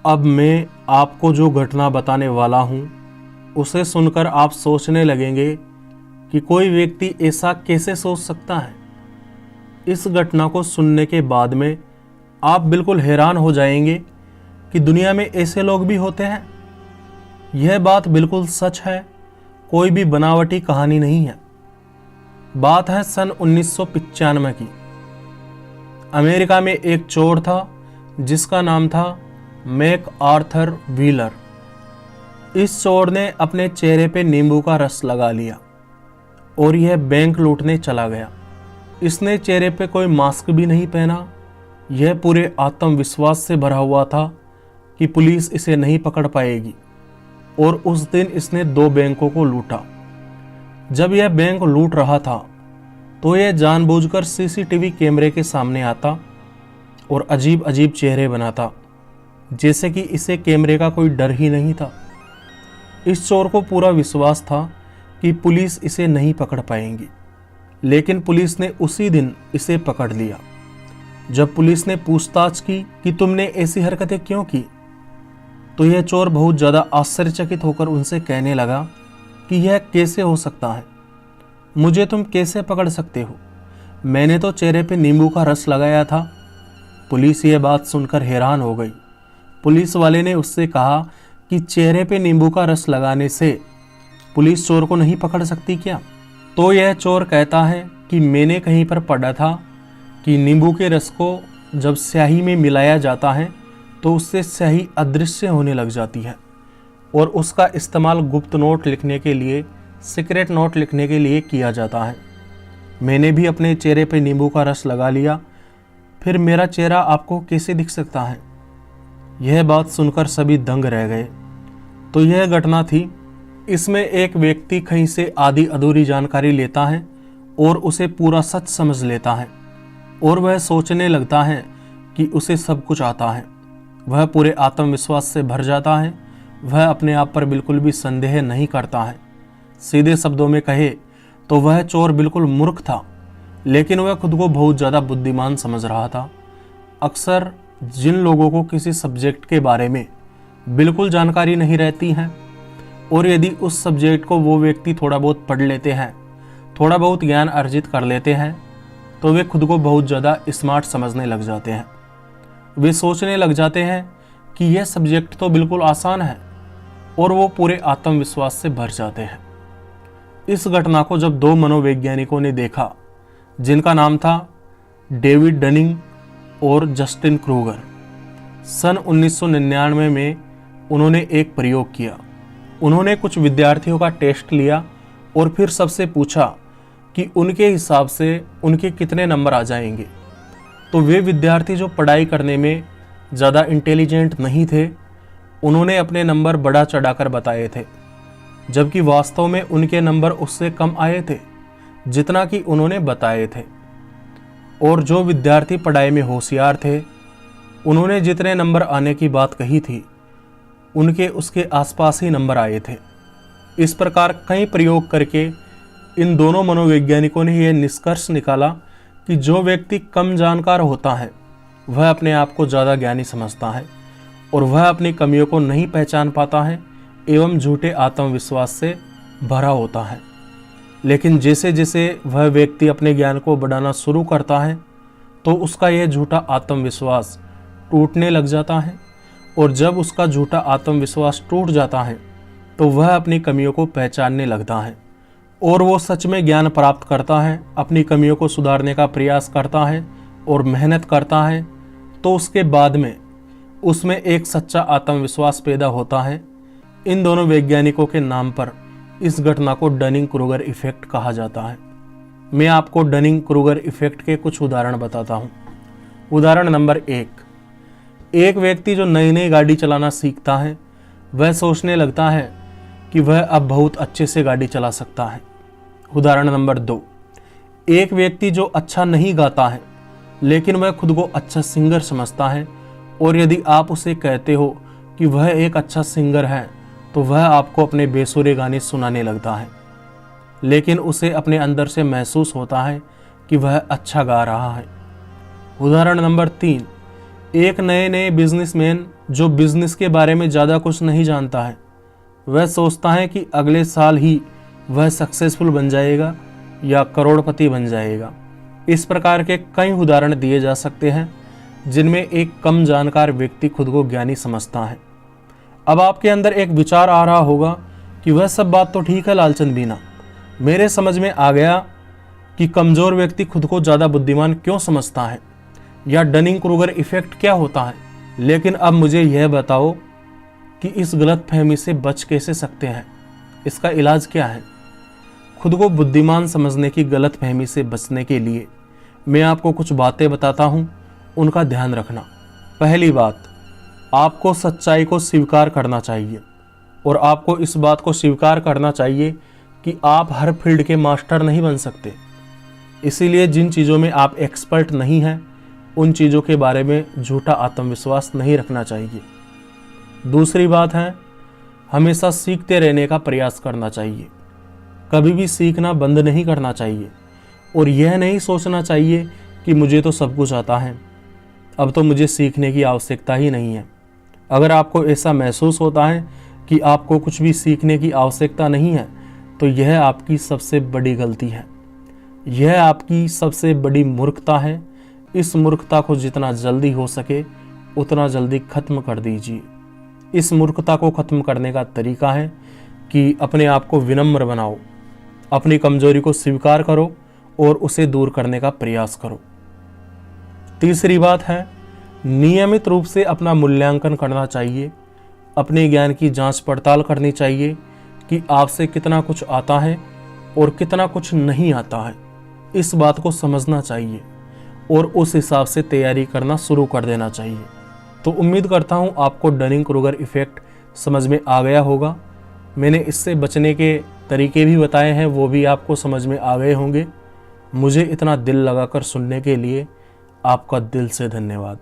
अब मैं आपको जो घटना बताने वाला हूँ उसे सुनकर आप सोचने लगेंगे कि कोई व्यक्ति ऐसा कैसे सोच सकता है। इस घटना को सुनने के बाद में आप बिल्कुल हैरान हो जाएंगे कि दुनिया में ऐसे लोग भी होते हैं। यह बात बिल्कुल सच है, कोई भी बनावटी कहानी नहीं है। बात है सन 1995 की। अमेरिका में एक चोर था जिसका नाम था मैक आर्थर व्हीलर। इस चोर ने अपने चेहरे पे नींबू का रस लगा लिया और यह बैंक लूटने चला गया। इसने चेहरे पे कोई मास्क भी नहीं पहना। यह पूरे आत्मविश्वास से भरा हुआ था कि पुलिस इसे नहीं पकड़ पाएगी और उस दिन इसने 2 बैंकों को लूटा। जब यह बैंक लूट रहा था तो यह जानबूझकर सीसीटीवी कैमरे के सामने आता और अजीब अजीब चेहरे बनाता, जैसे कि इसे कैमरे का कोई डर ही नहीं था। इस चोर को पूरा विश्वास था कि पुलिस इसे नहीं पकड़ पाएगी, लेकिन पुलिस ने उसी दिन इसे पकड़ लिया। जब पुलिस ने पूछताछ की कि तुमने ऐसी हरकतें क्यों की, तो यह चोर बहुत ज़्यादा आश्चर्यचकित होकर उनसे कहने लगा कि यह कैसे हो सकता है, मुझे तुम कैसे पकड़ सकते हो, मैंने तो चेहरे पे नींबू का रस लगाया था। पुलिस ये बात सुनकर हैरान हो गई। पुलिस वाले ने उससे कहा कि चेहरे पे नींबू का रस लगाने से पुलिस चोर को नहीं पकड़ सकती क्या? तो यह चोर कहता है कि मैंने कहीं पर पढ़ा था कि नींबू के रस को जब स्याही में मिलाया जाता है तो उससे स्याही अदृश्य होने लग जाती है और उसका इस्तेमाल गुप्त नोट लिखने के लिए, सीक्रेट नोट लिखने के लिए किया जाता है। मैंने भी अपने चेहरे पे नींबू का रस लगा लिया, फिर मेरा चेहरा आपको कैसे दिख सकता है? यह बात सुनकर सभी दंग रह गए। तो यह घटना थी। इसमें एक व्यक्ति कहीं से आधी अधूरी जानकारी लेता है और उसे पूरा सच समझ लेता है और वह सोचने लगता है कि उसे सब कुछ आता है। वह पूरे आत्मविश्वास से भर जाता है। वह अपने आप पर बिल्कुल भी संदेह नहीं करता है। सीधे शब्दों में कहे तो वह चोर बिल्कुल मूर्ख था, लेकिन वह खुद को बहुत ज़्यादा बुद्धिमान समझ रहा था। अक्सर जिन लोगों को किसी सब्जेक्ट के बारे में बिल्कुल जानकारी नहीं रहती है और यदि उस सब्जेक्ट को वो व्यक्ति थोड़ा बहुत पढ़ लेते हैं, थोड़ा बहुत ज्ञान अर्जित कर लेते हैं, तो वे खुद को बहुत ज़्यादा स्मार्ट समझने लग जाते हैं। वे सोचने लग जाते हैं कि यह सब्जेक्ट तो बिल्कुल आसान है और वो पूरे आत्मविश्वास से भर जाते हैं। इस घटना को जब 2 मनोवैज्ञानिकों ने देखा जिनका नाम था डेविड डनिंग और जस्टिन क्रूगर, सन 1999 में उन्होंने एक प्रयोग किया। उन्होंने कुछ विद्यार्थियों का टेस्ट लिया और फिर सबसे पूछा कि उनके हिसाब से उनके कितने नंबर आ जाएंगे। तो वे विद्यार्थी जो पढ़ाई करने में ज़्यादा इंटेलिजेंट नहीं थे, उन्होंने अपने नंबर बढ़ा चढ़ाकर बताए थे, जबकि वास्तव में उनके नंबर उससे कम आए थे जितना कि उन्होंने बताए थे। और जो विद्यार्थी पढ़ाई में होशियार थे, उन्होंने जितने नंबर आने की बात कही थी, उनके उसके आसपास ही नंबर आए थे। इस प्रकार कई प्रयोग करके इन दोनों मनोवैज्ञानिकों ने यह निष्कर्ष निकाला कि जो व्यक्ति कम जानकार होता है वह अपने आप को ज़्यादा ज्ञानी समझता है और वह अपनी कमियों को नहीं पहचान पाता है एवं झूठे आत्मविश्वास से भरा होता है। लेकिन जैसे जैसे वह व्यक्ति अपने ज्ञान को बढ़ाना शुरू करता है तो उसका यह झूठा आत्मविश्वास टूटने लग जाता है और जब उसका झूठा आत्मविश्वास टूट जाता है तो वह अपनी कमियों को पहचानने लगता है और वो सच में ज्ञान प्राप्त करता है, अपनी कमियों को सुधारने का प्रयास करता है और मेहनत करता है। तो उसके बाद में उसमें एक सच्चा आत्मविश्वास पैदा होता है। इन दोनों वैज्ञानिकों के नाम पर इस घटना को डनिंग क्रूगर इफेक्ट कहा जाता है। मैं आपको डनिंग क्रूगर इफेक्ट के कुछ उदाहरण बताता हूँ। उदाहरण नंबर 1, एक व्यक्ति जो नई नई गाड़ी चलाना सीखता है वह सोचने लगता है कि वह अब बहुत अच्छे से गाड़ी चला सकता है। उदाहरण नंबर 2, एक व्यक्ति जो अच्छा नहीं गाता है लेकिन वह खुद को अच्छा सिंगर समझता है और यदि आप उसे कहते हो कि वह एक अच्छा सिंगर है तो वह आपको अपने बेसुरे गाने सुनाने लगता है, लेकिन उसे अपने अंदर से महसूस होता है कि वह अच्छा गा रहा है। उदाहरण नंबर 3, एक नए नए बिजनेसमैन जो बिजनेस के बारे में ज़्यादा कुछ नहीं जानता है, वह सोचता है कि अगले साल ही वह सक्सेसफुल बन जाएगा या करोड़पति बन जाएगा। इस प्रकार के कई उदाहरण दिए जा सकते हैं जिनमें एक कम जानकार व्यक्ति खुद को ज्ञानी समझता है। अब आपके अंदर एक विचार आ रहा होगा कि वह सब बात तो ठीक है लालचंद बीना, मेरे समझ में आ गया कि कमज़ोर व्यक्ति खुद को ज़्यादा बुद्धिमान क्यों समझता है या डनिंग क्रूगर इफेक्ट क्या होता है, लेकिन अब मुझे यह बताओ कि इस गलत फहमी से बच कैसे सकते हैं, इसका इलाज क्या है। खुद को बुद्धिमान समझने की गलत फहमी से बचने के लिए मैं आपको कुछ बातें बताता हूँ, उनका ध्यान रखना। पहली बात, आपको सच्चाई को स्वीकार करना चाहिए और आपको इस बात को स्वीकार करना चाहिए कि आप हर फील्ड के मास्टर नहीं बन सकते। इसीलिए जिन चीज़ों में आप एक्सपर्ट नहीं हैं उन चीज़ों के बारे में झूठा आत्मविश्वास नहीं रखना चाहिए। दूसरी बात है, हमेशा सीखते रहने का प्रयास करना चाहिए। कभी भी सीखना बंद नहीं करना चाहिए और यह नहीं सोचना चाहिए कि मुझे तो सब कुछ आता है, अब तो मुझे सीखने की आवश्यकता ही नहीं है। अगर आपको ऐसा महसूस होता है कि आपको कुछ भी सीखने की आवश्यकता नहीं है तो यह आपकी सबसे बड़ी गलती है, यह आपकी सबसे बड़ी मूर्खता है। इस मूर्खता को जितना जल्दी हो सके उतना जल्दी खत्म कर दीजिए। इस मूर्खता को खत्म करने का तरीका है कि अपने आप को विनम्र बनाओ, अपनी कमजोरी को स्वीकार करो और उसे दूर करने का प्रयास करो। तीसरी बात है, नियमित रूप से अपना मूल्यांकन करना चाहिए, अपने ज्ञान की जांच पड़ताल करनी चाहिए कि आपसे कितना कुछ आता है और कितना कुछ नहीं आता है। इस बात को समझना चाहिए और उस हिसाब से तैयारी करना शुरू कर देना चाहिए। तो उम्मीद करता हूँ आपको डनिंग क्रूगर इफेक्ट समझ में आ गया होगा। मैंने इससे बचने के तरीके भी बताए हैं, वो भी आपको समझ में आ गए होंगे। मुझे इतना दिल लगाकर सुनने के लिए आपका दिल से धन्यवाद।